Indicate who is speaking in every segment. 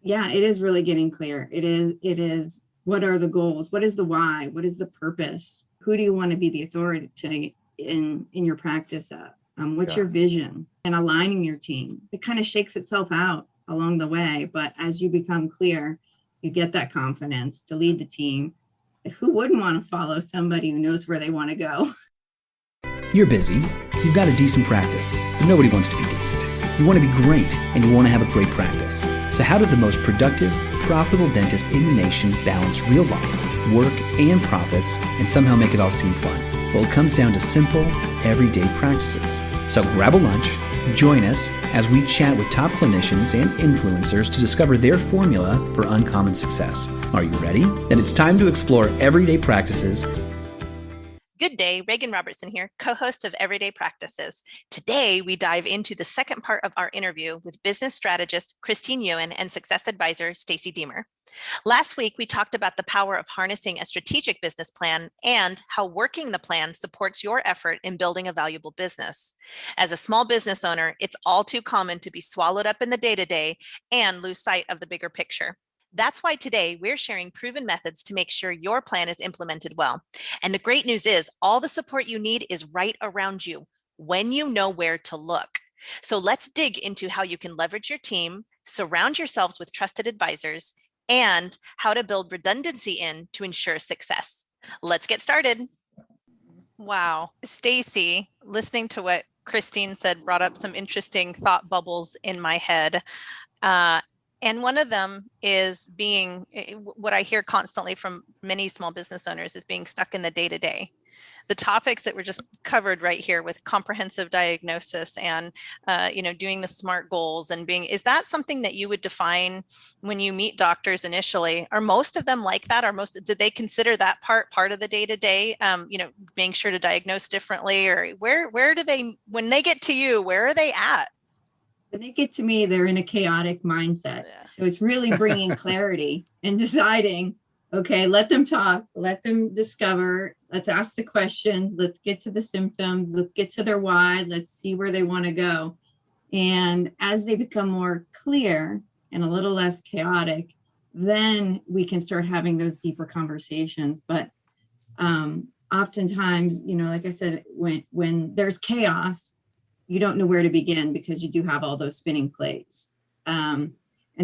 Speaker 1: Yeah, it is really getting clear. It is what are the goals? What is the why? What is the purpose? Who do you want to be the authority in your practice at? What's
Speaker 2: Yeah.
Speaker 1: your vision? And aligning your team. It kind of shakes itself out along the way, but as you become clear, you get that confidence to lead the team. Who wouldn't want to follow somebody who knows where they want to go?
Speaker 3: You're busy, you've got a decent practice, but nobody wants to be decent. You want to be great, and you want to have a great practice. So how did the most productive, profitable dentist in the nation balance real life, work, and profits, and somehow make it all seem fun? Well, it comes down to simple, everyday practices. So grab a lunch, join us as we chat with top clinicians and influencers to discover their formula for uncommon success. Are you ready? Then it's time to explore everyday practices.
Speaker 4: Good day, Reagan Robertson here, co-host of Everyday Practices. Today, we dive into the second part of our interview with business strategist Christine Uhen and success advisor Stacy Deemer. Last week, we talked about the power of harnessing a strategic business plan and how working the plan supports your effort in building a valuable business. As a small business owner, it's all too common to be swallowed up in the day-to-day and lose sight of the bigger picture. That's why today we're sharing proven methods to make sure your plan is implemented well. And the great news is all the support you need is right around you when you know where to look. So let's dig into how you can leverage your team, surround yourselves with trusted advisors, and how to build redundancy in to ensure success. Let's get started. Wow. Stacy, listening to what Christine said brought up some interesting thought bubbles in my head. And one of them is being what I hear constantly from many small business owners is being stuck in the day-to-day. The topics that were just covered right here with comprehensive diagnosis and doing the SMART goals and is that something that you would define when you meet doctors initially? Are most of them like that? Did they consider that part of the day-to-day, being sure to diagnose differently? Or where do they, when they get to you, where are they at?
Speaker 1: When they get to me, they're in a chaotic mindset. Yeah. So it's really bringing clarity and deciding, okay, let them talk, let them discover, let's ask the questions, let's get to the symptoms, let's get to their why, let's see where they want to go. And as they become more clear and a little less chaotic, then we can start having those deeper conversations. But oftentimes, like I said, when there's chaos, you don't know where to begin because you do have all those spinning plates. And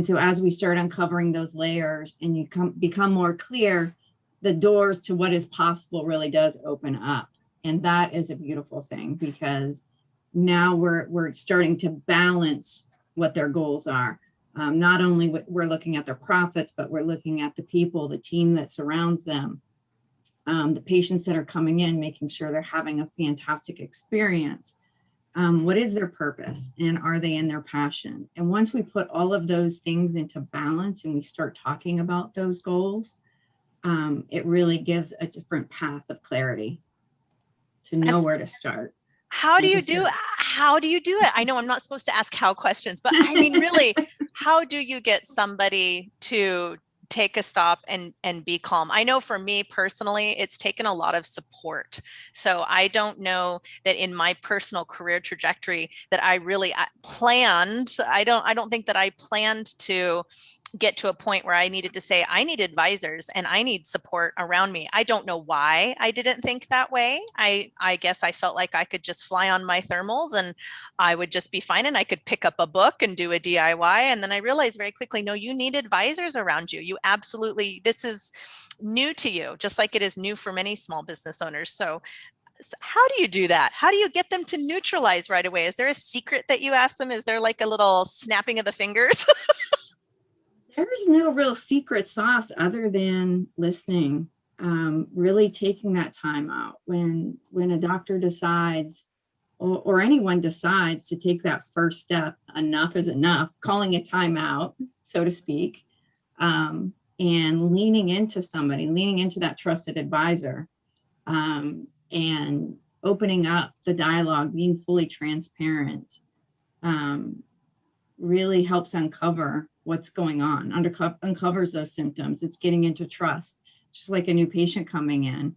Speaker 1: so as we start uncovering those layers and you become more clear, the doors to what is possible really does open up. And that is a beautiful thing because now we're starting to balance what their goals are. Not only we're looking at their profits, but we're looking at the people, the team that surrounds them, the patients that are coming in, making sure they're having a fantastic experience. What is their purpose and are they in their passion? And once we put all of those things into balance and we start talking about those goals, it really gives a different path of clarity to know where to start.
Speaker 4: How do you do it? I know I'm not supposed to ask how questions, but I mean, really, how do you get somebody to take a stop and be calm? I know for me personally, it's taken a lot of support. So I don't know that in my personal career trajectory that I really planned. I don't think that I planned to get to a point where I needed to say, I need advisors and I need support around me. I don't know why I didn't think that way. I guess I felt like I could just fly on my thermals and I would just be fine and I could pick up a book and do a DIY. And then I realized very quickly, no, you need advisors around you. You absolutely, this is new to you, just like it is new for many small business owners. So how do you do that? How do you get them to neutralize right away? Is there a secret that you ask them? Is there like a little snapping of the fingers?
Speaker 1: There's no real secret sauce other than listening, really taking that time out when a doctor decides or anyone decides to take that first step, enough is enough, calling a timeout, so to speak, and leaning into somebody, leaning into that trusted advisor, and opening up the dialogue, being fully transparent, really helps uncover what's going on, uncovers those symptoms. It's getting into trust, just like a new patient coming in.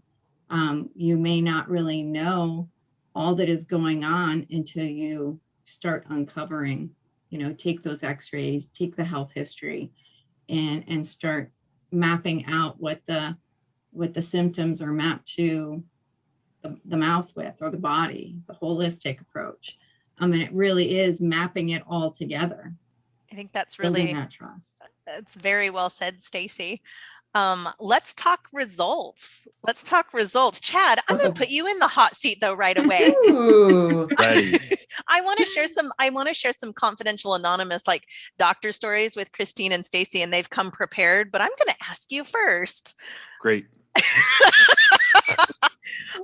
Speaker 1: You may not really know all that is going on until you start uncovering, take those x-rays, take the health history, and start mapping out what the symptoms are mapped to the mouth with, or the body, the holistic approach. And it really is mapping it all together,
Speaker 4: I think that's
Speaker 1: building
Speaker 4: really,
Speaker 1: that trust.
Speaker 4: that's very well said, Stacy. Let's talk results. Let's talk results. Chad, I'm going to put you in the hot seat though right away.
Speaker 2: Ooh.
Speaker 5: Ready.
Speaker 4: I want to share some confidential anonymous like doctor stories with Christine and Stacy, and they've come prepared, but I'm going to ask you first.
Speaker 5: Great.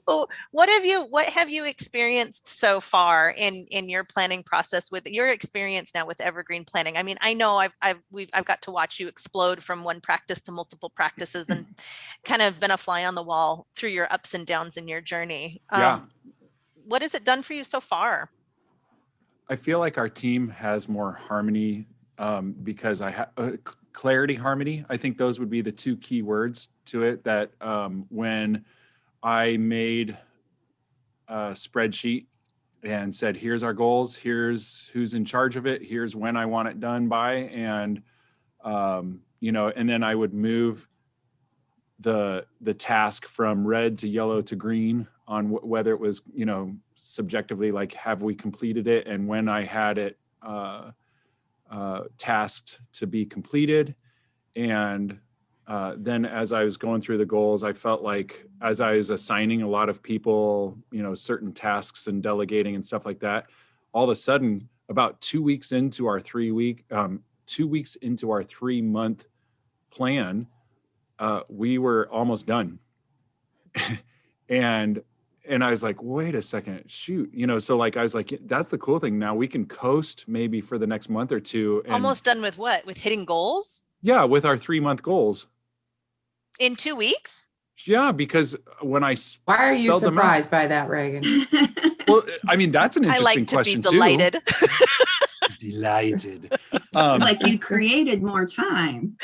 Speaker 4: Well, what have you experienced so far in your planning process with your experience now with evergreen planning? I mean, I know I've got to watch you explode from one practice to multiple practices and kind of been a fly on the wall through your ups and downs in your journey.
Speaker 5: Yeah.
Speaker 4: What has it done for you so far?
Speaker 5: I feel like our team has more harmony because I have clarity, harmony. I think those would be the two key words to it, that when I made a spreadsheet and said, here's our goals, here's who's in charge of it, here's when I want it done by, and and then I would move the task from red to yellow to green on whether it was, subjectively, like, have we completed it, and when I had it tasked to be completed. And then as I was going through the goals, I felt like as I was assigning a lot of people, certain tasks and delegating and stuff like that, all of a sudden, about 2 weeks into our 3-month plan, we were almost done. and I was like, wait a second, shoot. So like, I was like, that's the cool thing. Now we can coast maybe for the next month or two. And
Speaker 4: almost done with what? With hitting goals?
Speaker 5: Yeah, with our 3-month goals.
Speaker 4: In 2 weeks?
Speaker 5: Yeah, because when I
Speaker 2: Why are you
Speaker 5: spelled them out-
Speaker 2: surprised by that, Reagan?
Speaker 5: Well, I mean, that's an
Speaker 4: I
Speaker 5: interesting
Speaker 4: like to be
Speaker 5: question
Speaker 4: delighted.
Speaker 5: too. Delighted.
Speaker 1: Like you created more time.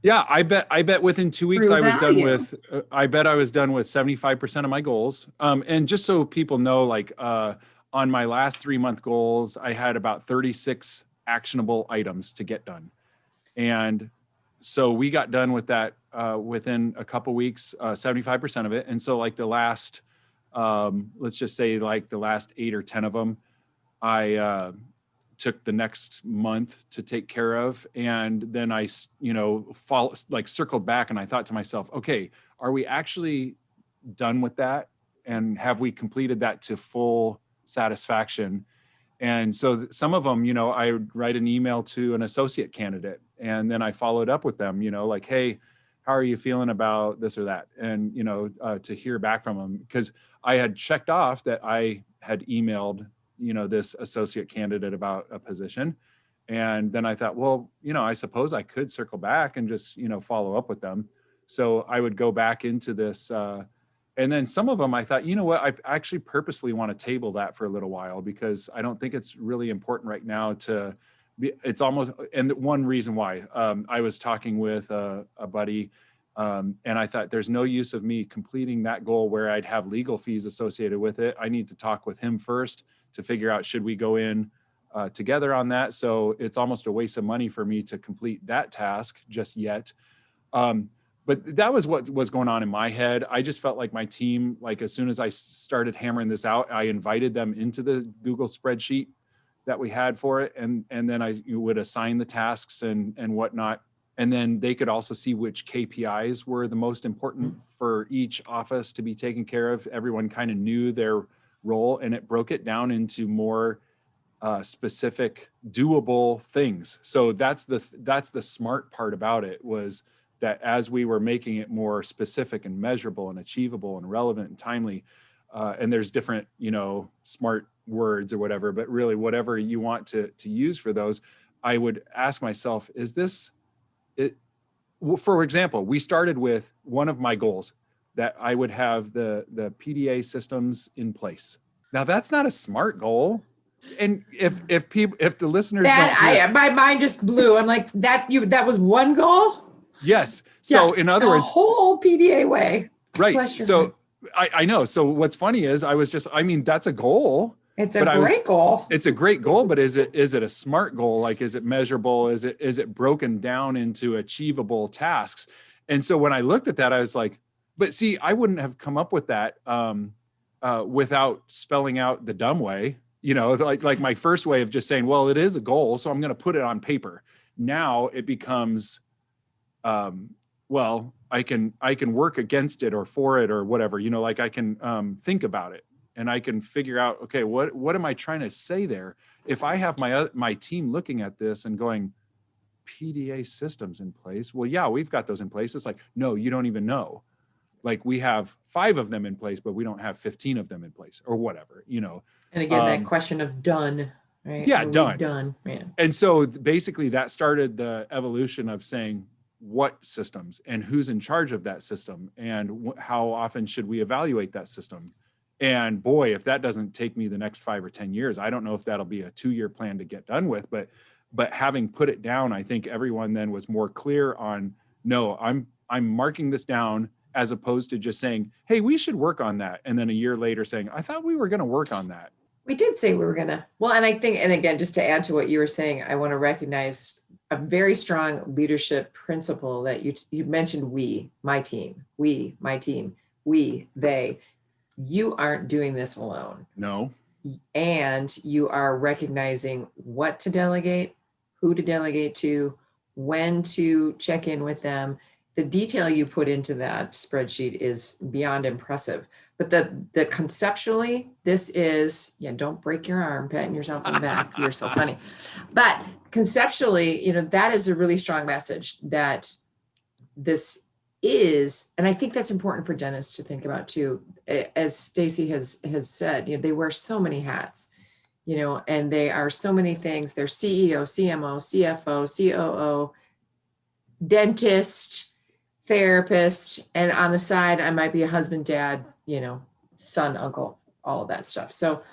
Speaker 5: Yeah, I bet within 2 weeks
Speaker 1: Through
Speaker 5: I was done
Speaker 1: value.
Speaker 5: with. I bet I was done with 75% of my goals. And just so people know, like on my last 3-month goals, I had about 36 actionable items to get done, and so we got done with that within a couple weeks, 75% of it. And so like the last, let's just say like the last 8 or 10 of them, I took the next month to take care of. And then I, circled back and I thought to myself, okay, are we actually done with that? And have we completed that to full satisfaction? And so some of them, I would write an email to an associate candidate, and then I followed up with them, like, hey, how are you feeling about this or that? And, to hear back from them, because I had checked off that I had emailed, this associate candidate about a position. And then I thought, well, I suppose I could circle back and just, follow up with them. So I would go back into this, and then some of them I thought, I actually purposefully want to table that for a little while, because I don't think it's really important right now to be, it's almost, and one reason why, I was talking with a buddy, and I thought there's no use of me completing that goal where I'd have legal fees associated with it. I need to talk with him first to figure out, should we go in together on that? So it's almost a waste of money for me to complete that task just yet. But that was what was going on in my head. I just felt like my team, like as soon as I started hammering this out, I invited them into the Google spreadsheet that we had for it. And then I would assign the tasks and whatnot. And then they could also see which KPIs were the most important for each office to be taken care of. Everyone kind of knew their role, and it broke it down into more specific, doable things. So that's the smart part about it, was that as we were making it more specific and measurable and achievable and relevant and timely, and there's different, smart words or whatever, but really whatever you want to use for those, I would ask myself, is this it? For example, we started with one of my goals that I would have the PDA systems in place. Now that's not a SMART goal. And if the listeners
Speaker 2: my mind just blew. I'm like, that was one goal?
Speaker 5: Yes. So in other words,
Speaker 2: the whole PDA way.
Speaker 5: right.
Speaker 2: Bless your
Speaker 5: So
Speaker 2: heart.
Speaker 5: I know. So what's funny is that's a goal,
Speaker 2: It's a
Speaker 5: But I was-
Speaker 2: great goal.
Speaker 5: It's a great goal, but is it a smart goal? Like, is it measurable? Is it broken down into achievable tasks? And so when I looked at that, I was like, but see, I wouldn't have come up with that without spelling out the dumb way, like my first way of just saying, well, it is a goal, so I'm going to put it on paper. Now it becomes, well, I can work against it or for it or whatever, like I can think about it. And I can figure out, okay, what am I trying to say there? If I have my team looking at this and going, PDA systems in place. Well, yeah, we've got those in place. It's like, no, you don't even know. Like we have 5 of them in place, but we don't have 15 of them in place or whatever,
Speaker 2: And again, that question of done, right?
Speaker 5: Yeah,
Speaker 2: Are we
Speaker 5: done.
Speaker 2: Done. Yeah.
Speaker 5: And so basically that started the evolution of saying what systems and who's in charge of that system and how often should we evaluate that system. And boy, if that doesn't take me the next 5 or 10 years, I don't know if that'll be a 2-year plan to get done with, but having put it down, I think everyone then was more clear on, no, I'm marking this down, as opposed to just saying, hey, we should work on that. And then a year later saying, I thought we were going to work on that.
Speaker 2: We did say we were going to. Well, and I think, and again, just to add to what you were saying, I want to recognize a very strong leadership principle that you mentioned, my team, they. You aren't doing this alone.
Speaker 5: No.
Speaker 2: And you are recognizing what to delegate, who to delegate to, when to check in with them. The detail you put into that spreadsheet is beyond impressive. But the conceptually, this is, don't break your arm, patting yourself on the back. You're so funny. But conceptually, that is a really strong message that this is, and I think that's important for dentists to think about too. As Stacy has said, they wear so many hats, and they are so many things. They're CEO, CMO, CFO, COO, dentist, therapist, and on the side, I might be a husband, dad, son, uncle, all of that stuff. So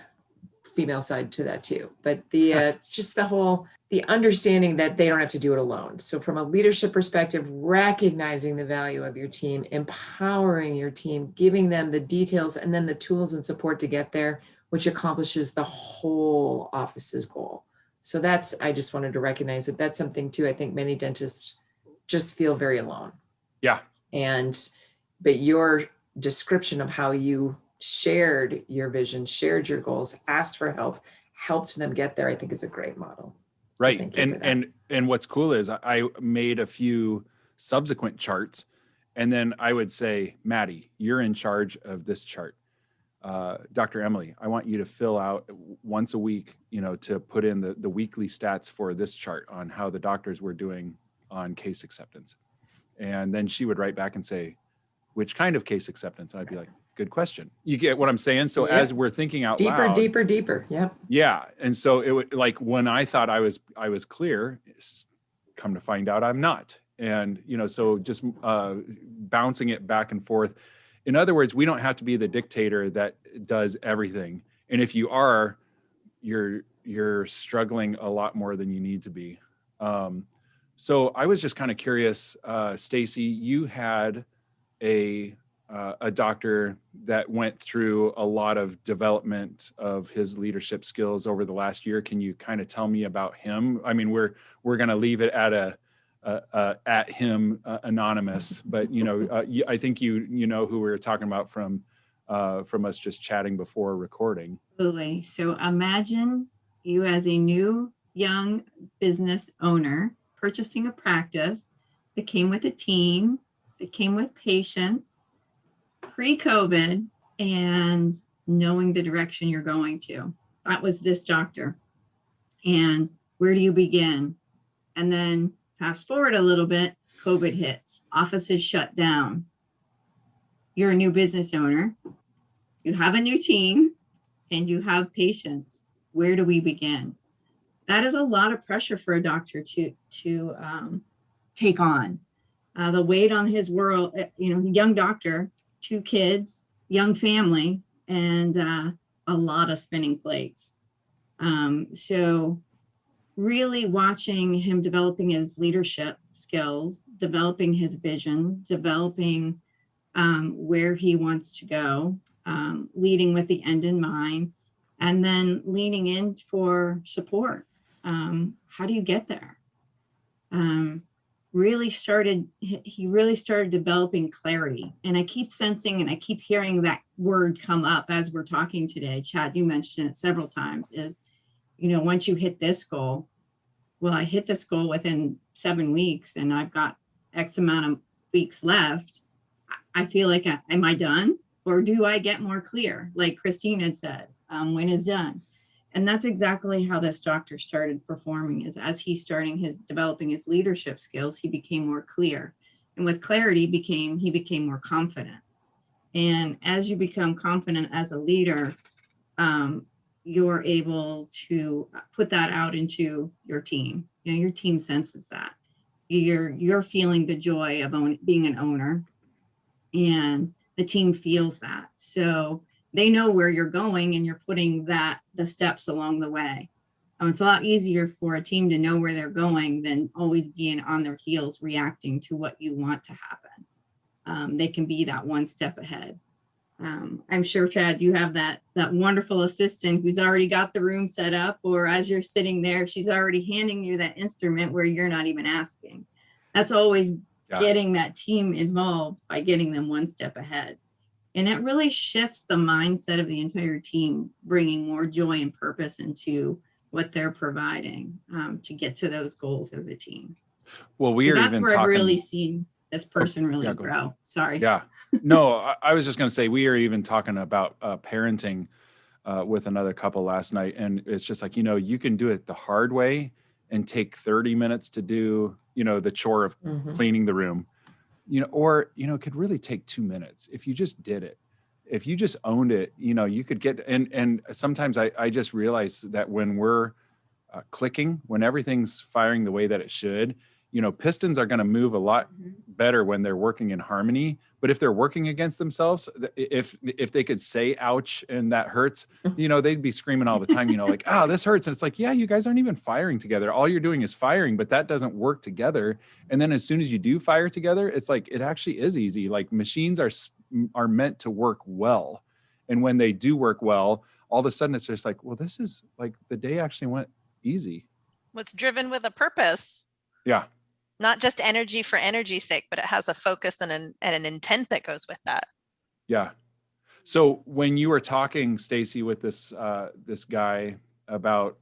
Speaker 2: female side to that too. But just the understanding that they don't have to do it alone. So from a leadership perspective, recognizing the value of your team, empowering your team, giving them the details and then the tools and support to get there, which accomplishes the whole office's goal. So I just wanted to recognize that that's something too. I think many dentists just feel very alone.
Speaker 5: Yeah.
Speaker 2: But your description of how you shared your vision, shared your goals, asked for help, helped them get there, I think is a great model.
Speaker 5: Right. And what's cool is I made a few subsequent charts, and then I would say, Maddie, you're in charge of this chart. Dr. Emily, I want you to fill out once a week, to put in the weekly stats for this chart on how the doctors were doing on case acceptance. And then she would write back and say, which kind of case acceptance? And I'd be like, good question. You get what I'm saying? So as we're thinking out loud.
Speaker 2: Deeper. Yeah.
Speaker 5: Yeah. And so it would, like, when I thought I was clear, come to find out I'm not. And, so just bouncing it back and forth. In other words, we don't have to be the dictator that does everything. And if you are, you're struggling a lot more than you need to be. So I was just kind of curious, Stacy, you had a doctor that went through a lot of development of his leadership skills over the last year. Can you kind of tell me about him? I mean, we're going to leave it at him anonymous, but I think you know who we were talking about from us just chatting before recording.
Speaker 1: Absolutely. So imagine you as a new young business owner purchasing a practice that came with a team, that came with patients, pre-COVID, and knowing the direction you're going to. That was this doctor. And where do you begin? And then fast forward a little bit, COVID hits, offices shut down. You're a new business owner. You have a new team and you have patients. Where do we begin? That is a lot of pressure for a doctor to take on. The weight on his world, young doctor, 2 kids, young family, and a lot of spinning plates. So really watching him developing his leadership skills, developing his vision, developing where he wants to go, leading with the end in mind, and then leaning in for support. How do you get there? He really started developing clarity. And I keep sensing and I keep hearing that word come up as we're talking today. Chad, you mentioned it several times, is, once you hit this goal, well, I hit this goal within 7 weeks and I've got X amount of weeks left. I feel like, am I done? Or do I get more clear? Like Christine had said, when is done? And that's exactly how this doctor started performing, is as he's developing his leadership skills, he became more clear. And with clarity he became more confident. And as you become confident as a leader, you're able to put that out into your team. Your team senses that. You're feeling the joy of being an owner, and the team feels that. So they know where you're going and you're putting the steps along the way. It's a lot easier for a team to know where they're going than always being on their heels reacting to what you want to happen. They can be that one step ahead. I'm sure, Chad, you have that wonderful assistant who's already got the room set up, or as you're sitting there, she's already handing you that instrument where you're not even asking. That's always getting that team involved by getting them one step ahead. And it really shifts the mindset of the entire team, bringing more joy and purpose into what they're providing to get to those goals as a team.
Speaker 5: Well,
Speaker 1: that's where I've really seen this person really grow. Sorry.
Speaker 5: Yeah. No, I was just going to say, we are even talking about parenting with another couple last night. And it's just like, you can do it the hard way and take 30 minutes to do, the chore of cleaning the room. Or, it could really take 2 minutes if you just did it. If you just owned it, you could get, and sometimes I just realize that when we're clicking, when everything's firing the way that it should, pistons are going to move a lot better when they're working in harmony. But if they're working against themselves, if they could say, ouch, and that hurts, they'd be screaming all the time, like, this hurts. And it's like, yeah, you guys aren't even firing together. All you're doing is firing, but that doesn't work together. And then as soon as you do fire together, it's like, it actually is easy. Like, machines are meant to work well. And when they do work well, all of a sudden it's just like, well, this is like, the day actually went easy.
Speaker 4: What's driven with a purpose.
Speaker 5: Yeah.
Speaker 4: Not just energy for energy's sake, but it has a focus and an intent that goes with that.
Speaker 5: Yeah. So when you were talking, Stacy, with this guy about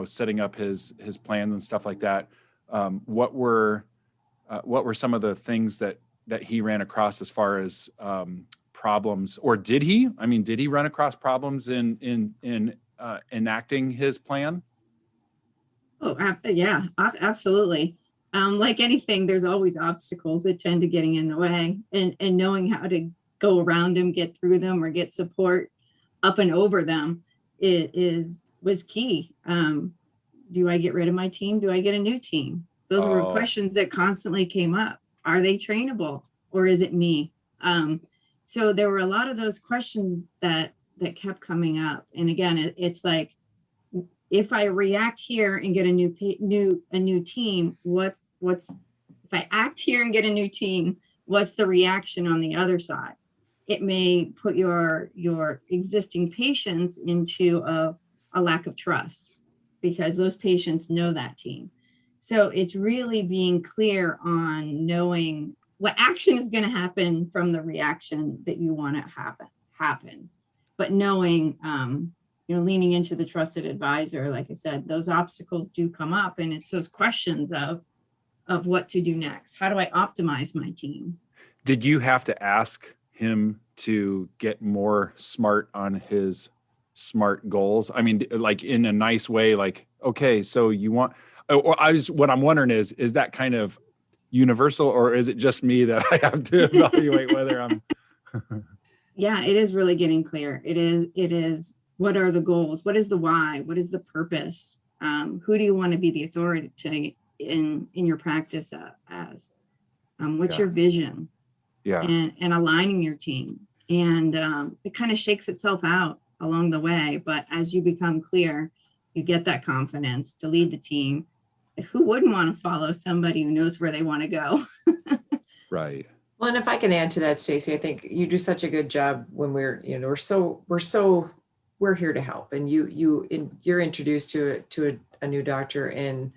Speaker 5: setting up his plans and stuff like that, what were some of the things that he ran across as far as problems, or did he? I mean, did he run across problems in enacting his plan?
Speaker 1: Oh, yeah, absolutely. Like anything, there's always obstacles that tend to getting in the way, and knowing how to go around them, get through them, or get support up and over them was key. Do I get rid of my team? Do I get a new team? Those were questions that constantly came up. Are they trainable, or is it me? So there were a lot of those questions that kept coming up. And again, it's like, if I react here and get a new team, if I act here and get a new team, what's the reaction on the other side? It may put your existing patients into a lack of trust, because those patients know that team. So it's really being clear on knowing what action is going to happen from the reaction that you want to happen, but knowing, leaning into the trusted advisor. Like I said, those obstacles do come up, and it's those questions of what to do next. How do I optimize my team?
Speaker 5: Did you have to ask him to get more smart on his SMART goals? I mean, like in a nice way, like, okay, so you want, what I'm wondering is that kind of universal, or is it just me that I have to evaluate whether I'm...
Speaker 1: Yeah, it is really getting clear. It is, what are the goals? What is the why? What is the purpose? Who do you want to be the authority in your practice as? What's your vision?
Speaker 5: Yeah.
Speaker 1: And aligning your team. And it kind of shakes itself out along the way. But as you become clear, you get that confidence to lead the team. Who wouldn't want to follow somebody who knows where they want to go?
Speaker 5: Right.
Speaker 2: Well, and if I can add to that, Stacy, I think you do such a good job when we're so we're here to help. And you're introduced to a new doctor, and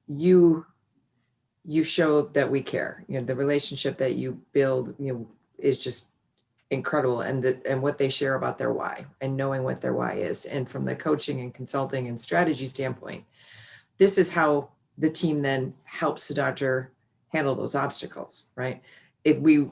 Speaker 2: you show that we care. The relationship that you build, is just incredible. And what they share about their why, and knowing what their why is. And from the coaching and consulting and strategy standpoint, this is how the team then helps the doctor handle those obstacles, right? We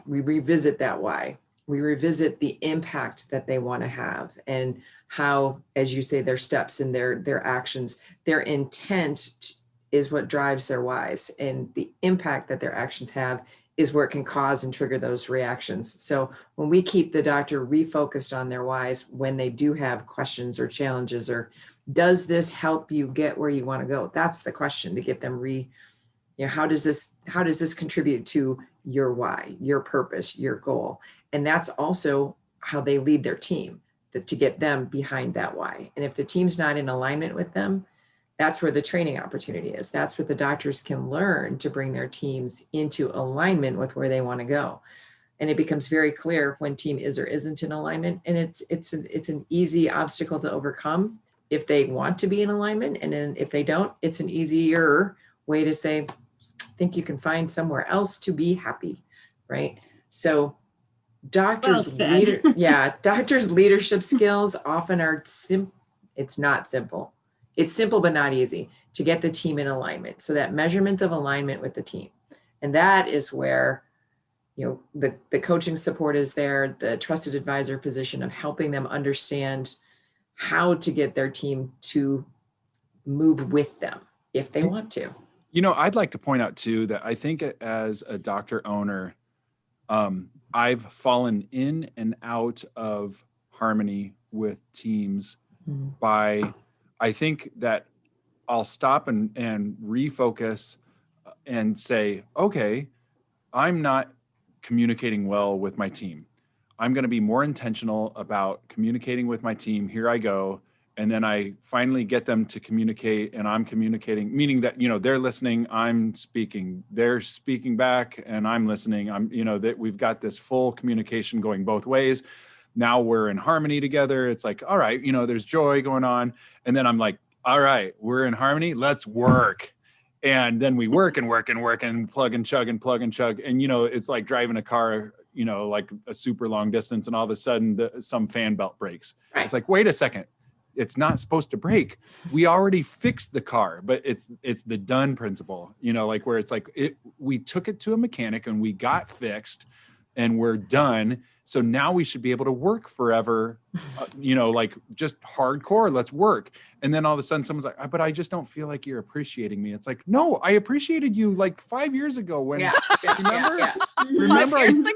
Speaker 2: revisit that why. We revisit the impact that they want to have, and how, as you say, their steps and their actions, their intent is what drives their whys, and the impact that their actions have is where it can cause and trigger those reactions. So when we keep the doctor refocused on their whys, when they do have questions or challenges, or does this help you get where you want to go? That's the question, to get them how does this contribute to your why, your purpose, your goal? And that's also how they lead their team, to get them behind that why. And if the team's not in alignment with them, that's where the training opportunity is. That's what the doctors can learn to bring their teams into alignment with where they want to go. And it becomes very clear when team is or isn't in alignment. And it's an easy obstacle to overcome if they want to be in alignment. And then if they don't, it's an easier way to say, I think you can find somewhere else to be happy, right? So doctors' leadership skills often are it's not simple. It's simple, but not easy to get the team in alignment. So that measurement of alignment with the team. And that is where, the coaching support is there, the trusted advisor position of helping them understand how to get their team to move with them if they want to.
Speaker 5: I'd like to point out too, that I think as a doctor owner, I've fallen in and out of harmony with teams by, I think that I'll stop and refocus and say, okay, I'm not communicating well with my team. I'm going to be more intentional about communicating with my team. Here I go. And then I finally get them to communicate, and I'm communicating, meaning that, they're listening, I'm speaking, they're speaking back, and I'm listening. That we've got this full communication going both ways. Now we're in harmony together. It's like, all right, there's joy going on. And then I'm like, all right, we're in harmony. Let's work. And then we work and work and work and plug and chug and plug and chug. And, it's like driving a car, like a super long distance, and all of a sudden some fan belt breaks. Right. It's like, wait a second. It's not supposed to break. We already fixed the car, but it's the done principle, where it's like we took it to a mechanic and we got fixed and we're done. So now we should be able to work forever, like just hardcore, let's work. And then all of a sudden someone's like, but I just don't feel like you're appreciating me. It's like, no, I appreciated you like 5 years ago when, remember? Remember
Speaker 4: 5 years ago.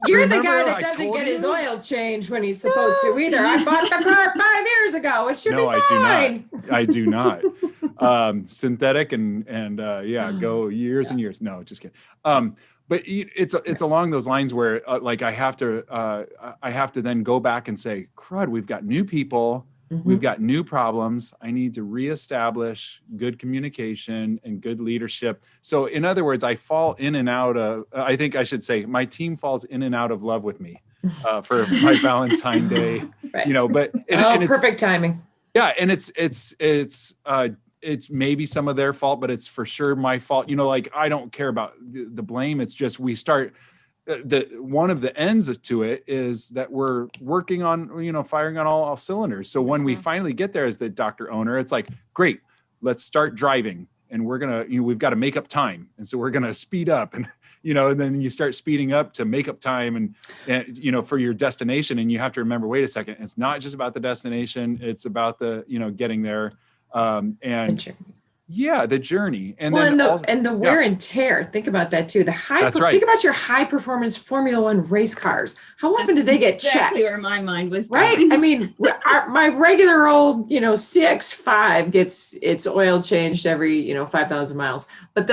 Speaker 2: You're the guy that doesn't get his oil changed when he's supposed to either. I bought the car 5 years ago. It should be fine.
Speaker 5: I do not. Synthetic and go years and years. No, just kidding. But it's along those lines where like I have to then go back and say, crud, we've got new people. We've got new problems. I need to reestablish good communication and good leadership. So in other words, I fall in and out of, I think I should say my team falls in and out of love with me for my Valentine's Day,
Speaker 2: right.
Speaker 5: But
Speaker 2: and it's perfect timing.
Speaker 5: Yeah. And it's maybe some of their fault, but it's for sure my fault. Like I don't care about the blame. It's just, we start, one of the ends to it is that we're working on, firing on all cylinders. So when we finally get there as the doctor owner, it's like, great, let's start driving, and we're going to, we've got to make up time. And so we're going to speed up, and, and then you start speeding up to make up time and, for your destination. And you have to remember, wait a second, it's not just about the destination. It's about the, getting there. The journey. And
Speaker 2: the wear and tear. Think about that too. Think about your high performance Formula One race cars. How often do they get checked?
Speaker 1: Where my mind was
Speaker 2: right.
Speaker 1: going.
Speaker 2: I mean, my regular old, CX-5 gets its oil changed every, 5,000 miles, but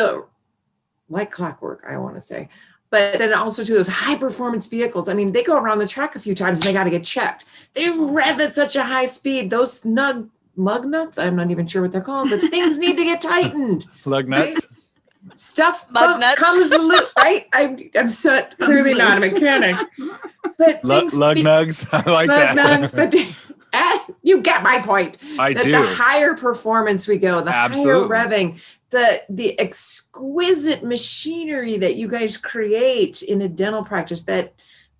Speaker 2: like clockwork, I want to say. But then also to those high performance vehicles. I mean, they go around the track a few times and they got to get checked. They rev at such a high speed. Those lug nuts, I'm not even sure what they're called, but things need to get tightened.
Speaker 5: Lug nuts?
Speaker 2: Stuff
Speaker 4: Mug nuts.
Speaker 2: comes loose, right? I'm so clearly not a mechanic. But
Speaker 5: Lug nugs. I like
Speaker 2: lug
Speaker 5: that.
Speaker 2: nugs, but you get my point.
Speaker 5: I
Speaker 2: That
Speaker 5: do.
Speaker 2: the higher performance we go, the
Speaker 5: Absolutely.
Speaker 2: higher revving, the exquisite machinery that you guys create in a dental practice, that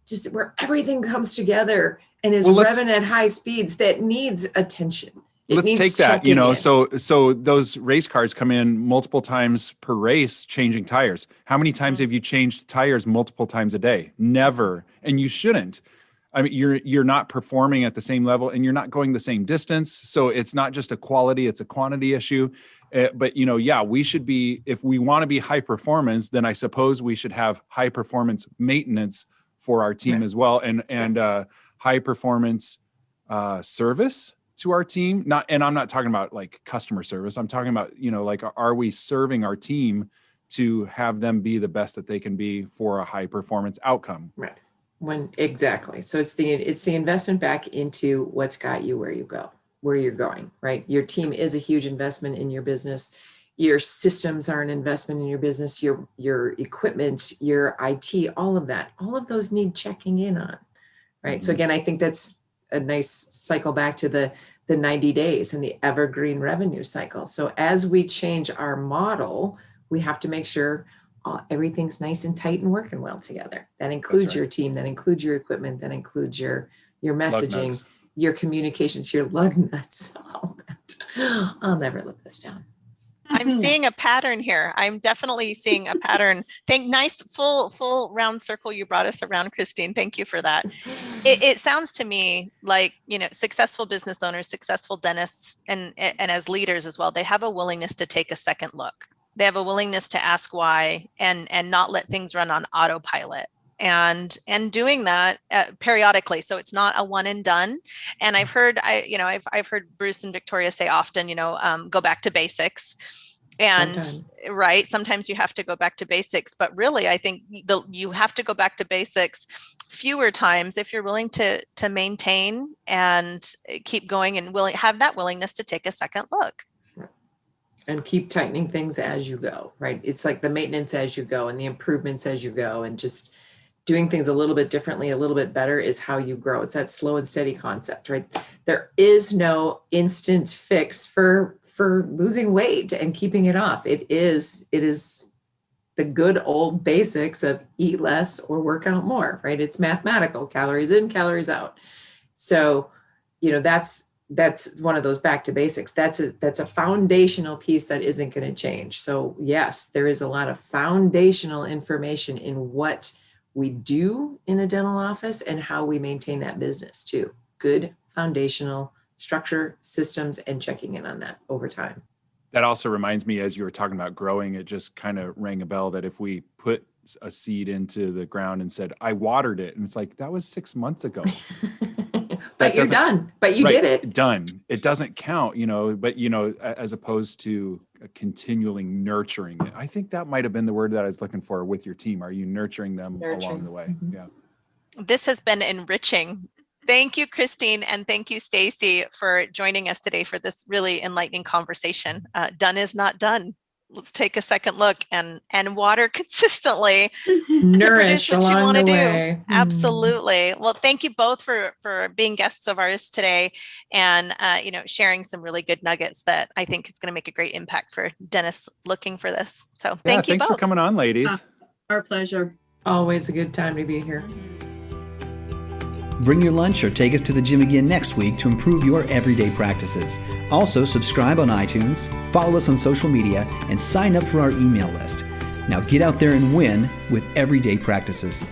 Speaker 2: just where everything comes together and is revving at high speeds, that needs attention.
Speaker 5: Let's take that, so those race cars come in multiple times per race changing tires. How many times have you changed tires multiple times a day? Never. And you shouldn't. I mean, you're not performing at the same level and you're not going the same distance. So it's not just a quality, it's a quantity issue. But we should be, if we want to be high performance, then I suppose we should have high performance maintenance for our team as well. And high performance service to our team. And I'm not talking about like customer service. I'm talking about, like, are we serving our team to have them be the best that they can be for a high performance outcome?
Speaker 2: Right. Exactly. So it's the investment back into what's got you where you're going, right? Your team is a huge investment in your business. Your systems are an investment in your business, your equipment, your IT, all of that. All of those need checking in on, right? Mm-hmm. So again, I think that's a nice cycle back to the 90 days and the evergreen revenue cycle. So as we change our model, we have to make sure everything's nice and tight and working well together. That includes your team, that includes your equipment, that includes your messaging, your communications, your lug nuts, all that. I'll never live this down.
Speaker 4: I'm seeing a pattern here. I'm definitely seeing a pattern. Nice full round circle you brought us around, Christine. Thank you for that. It sounds to me like, successful business owners, successful dentists, and as leaders as well, they have a willingness to take a second look. They have a willingness to ask why and not let things run on autopilot. And doing that periodically, so it's not a one and done. And I've heard I've heard Bruce and Victoria say often, go back to basics. And sometimes you have to go back to basics, but really I think you have to go back to basics fewer times if you're willing to maintain and keep going and have that willingness to take a second look.
Speaker 2: And keep tightening things as you go, right? It's like the maintenance as you go and the improvements as you go, and just doing things a little bit differently, a little bit better is how you grow. It's that slow and steady concept, right? There is no instant fix for losing weight and keeping it off. It is the good old basics of eat less or work out more, right? It's mathematical, calories in, calories out. So, that's one of those back to basics. That's a foundational piece that isn't going to change. So yes, there is a lot of foundational information in what we do in a dental office and how we maintain that business too. Good foundational structure, systems, and checking in on that over time.
Speaker 5: That also reminds me, as you were talking about growing, it just kind of rang a bell that if we put a seed into the ground and said, I watered it, and it's like, that was 6 months ago.
Speaker 2: But you're done, but you did it.
Speaker 5: Done. It doesn't count, but, as opposed to continually nurturing it. I think that might've been the word that I was looking for with your team. Are you nurturing them along the way?
Speaker 2: Mm-hmm.
Speaker 5: Yeah.
Speaker 4: This has been enriching. Thank you, Christine, and thank you, Stacy, for joining us today for this really enlightening conversation. Done is not done. Let's take a second look and water consistently.
Speaker 2: Nourish
Speaker 4: to what you want to do.
Speaker 2: Way.
Speaker 4: Absolutely. Well, thank you both for being guests of ours today and sharing some really good nuggets that I think is going to make a great impact for dentists looking for this. So thank you both.
Speaker 5: Thanks for coming on, ladies.
Speaker 1: Our pleasure.
Speaker 2: Always a good time to be here.
Speaker 3: Bring your lunch or take us to the gym again next week to improve your everyday practices. Also, subscribe on iTunes, follow us on social media, and sign up for our email list. Now get out there and win with everyday practices.